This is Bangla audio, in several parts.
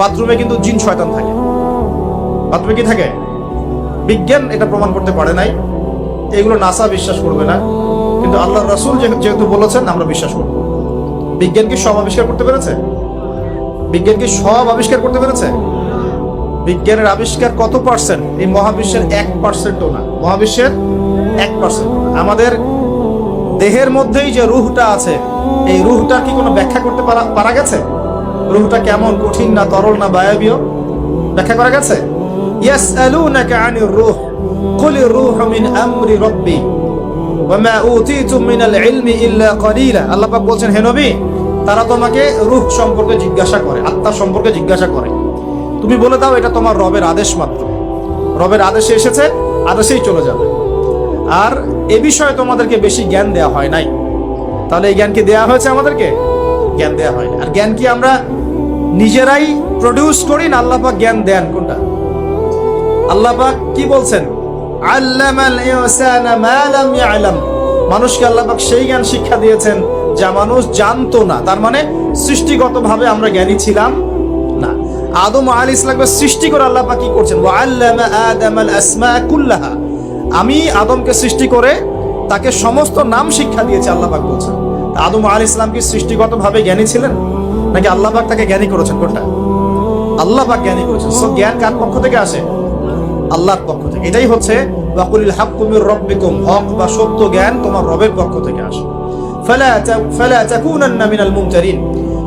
বাথরুমে কিন্তু জিন শয়তান থাকে। বাথরুমে কি থাকে? বিজ্ঞান এটা প্রমাণ করতে পারে নাই, এগুলো নাসা বিশ্বাস করবে না, কিন্তু আল্লাহ রাসূল যেহেতু বলেছেন আমরা বিশ্বাস করব। বিজ্ঞান কি সব আবিষ্কার করতে পেরেছে? বিজ্ঞান কি সব আবিষ্কার করতে পেরেছে? বিজ্ঞানের আবিষ্কার কত পার্সেন্ট? এই মহাবিশ্বের 1%ও না। মহাবিশ্বের 1%। আমাদের দেহের মধ্যেই যে রুহটা আছে, এই রুহটা কি কোনো ব্যাখ্যা করতে পারা গেছে? রুহটা কেমন, কঠিন না তরল না বায়বীয়, ব্যাখ্যা করা গেছে? ইয়াসআলুনাকা আনির রূহ কুলির রূহু মিন আমরি রাব্বি ওয়া মা উতীতুম মিনাল ইলমি ইল্লা কলিলা। আল্লাহ পাক বলছেন, হে নবী, তারা তোমাকে রূহ সম্পর্কে জিজ্ঞাসা করে, আত্মা সম্পর্কে জিজ্ঞাসা করে, তুমি বলে দাও এটা তোমার রবের আদেশ মাত্র। রবের আদেশে এসেছে, আদেশেই চলে যাবে। আর এ বিষয়ে তোমাদেরকে বেশি জ্ঞান দেয়া হয় নাই। তাহলে এই জ্ঞান কি দেয়া হয়েছে আমাদেরকে? জ্ঞান দেয়া হয়নি। আর জ্ঞান কি আমরা নিজেরাই প্রডিউস করি না আল্লাহ পাক জ্ঞান দেন? কোনটা? আল্লাহ পাক কি বলছেন? আল্লামাল ইনসানা মা লাম ইয়ালাম। মানুষকে আল্লাহ পাক সেই জ্ঞান শিক্ষা দিয়েছেন যা মানুষ জানতো না। তার মানে সৃষ্টিগতভাবে আমরা জ্ঞানী ছিলাম না। আদম আলাইহিস সালামকে সৃষ্টি করে আল্লাহ পাক কি করছেন? ওয়া আল্লামা আদামাল আসমা কুল্লাহা। আমি আদমকে সৃষ্টি করে তাকে সমস্ত নাম শিক্ষা দিয়েছি, আল্লাহ পাক বলছেন। আদম আলাইহিস সালাম কি সৃষ্টিগতভাবে জ্ঞানী ছিলেন, নাকি আল্লাহ পাক তাকে জ্ঞানী করেছেন? কোনটা? আল্লাহ পাক জ্ঞানী করেছেন। সো জ্ঞান কার পক্ষ থেকে আসে? আল্লাহর পক্ষ থেকে। এটাই হচ্ছে ওয়াকুলিল হাক্কু মির রাব্বিকুম, হক বা সত্য জ্ঞান তোমার রবের পক্ষ থেকে আসে। ফালা তাকুনান্না মিনাল মুমতারিন,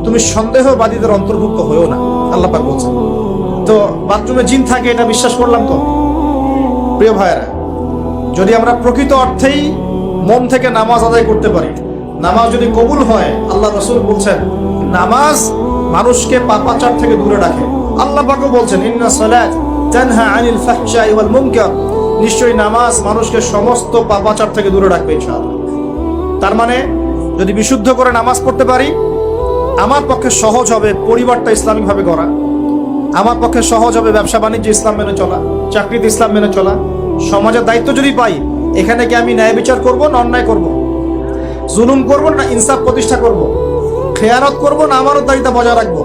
তুমি সন্দেহবাদীদের অন্তর্ভুক্ত হয়ো না, আল্লাহ পাক বলছেন। তো বাথরুমে জিন থাকে এটা বিশ্বাস করলাম তো। প্রিয় ভাইয়েরা, যদি আমরা প্রকৃত অর্থেই মন থেকে নামাজ আদায় করতে পারি, নামাজ যদি কবুল হয়, আল্লাহ রাসূল বলছেন নামাজ মানুষকে পাপাচার থেকে দূরে রাখে। আল্লাহ পাকও বলছেন ইন্না সালাত তানহা আনিল ফাহশাই ওয়াল মুনকার, নিশ্চয়ই নামাজ মানুষকে সমস্ত পাপাচার থেকে দূরে রাখবে ইনশাআল্লাহ। তার মানে যদি বিশুদ্ধ করে নামাজ পড়তে পারি, আমার পক্ষে সহজ হবে পরিবারটা ইসলামিকভাবে গড়া, আমার পক্ষে সহজ হবে ব্যবসা বাণিজ্য ইসলাম মেনে চলা, চাকরিতে ইসলাম মেনে চলা। সমাজের দায়িত্ব যদি পাই, এখানে কি আমি ন্যায় বিচার করব না অন্যায় করব? জুলুম করব না ইনসাফ প্রতিষ্ঠা করব? খেয়ানত করব না আমানতদারিতা বজায় রাখবো?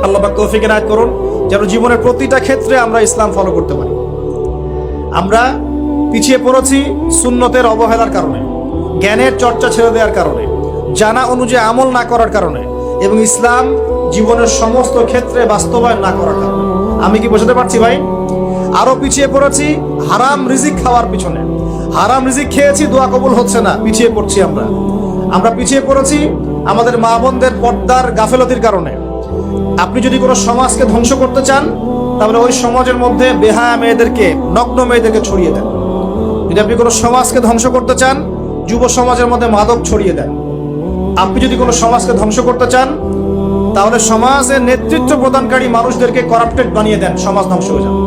আল্লাহ পাক তৌফিক এনায়েত করুন যেন জীবনের প্রতিটা ক্ষেত্রে আমরা ইসলাম ফলো করতে পারি। আমরা পিছিয়ে পড়েছি সুন্নতের অবহেলার কারণে, জ্ঞানের চর্চা ছেড়ে দেওয়ার কারণে, জানা অনুযায়ী আমল না করার কারণে, এবং ইসলাম জীবনের সমস্ত ক্ষেত্রে বাস্তবায়ন না করার কারণে। আমি কি বোঝাতে পারছি ভাই? আরো পিছিয়ে পড়েছি হারাম রিজিক খাওয়ার পিছনে। হারাম রিজিক খেয়েছি, দোয়া কবুল হচ্ছে না, পিছিয়ে পড়ছি আমরা। আমরা পিছিয়ে পড়েছি আমাদের মা বোনদের পর্দার গাফেলতির কারণে। আপনি যদি কোনো সমাজকে ধ্বংস করতে চান, তাহলে ওই সমাজের মধ্যে বেহায়া মেয়েদেরকে, নগ্ন মেয়েদেরকে ছড়িয়ে দেন। যদি আপনি কোনো সমাজকে ধ্বংস করতে চান, যুব সমাজের মধ্যে মাদক ছড়িয়ে দেন। আপনি যদি কোনো সমাজকে ধ্বংস করতে চান, তাহলে সমাজের নেতৃত্ব প্রদানকারী মানুষদেরকে করাপ্টেড বানিয়ে দেন, সমাজ ধ্বংস হয়ে যাবে।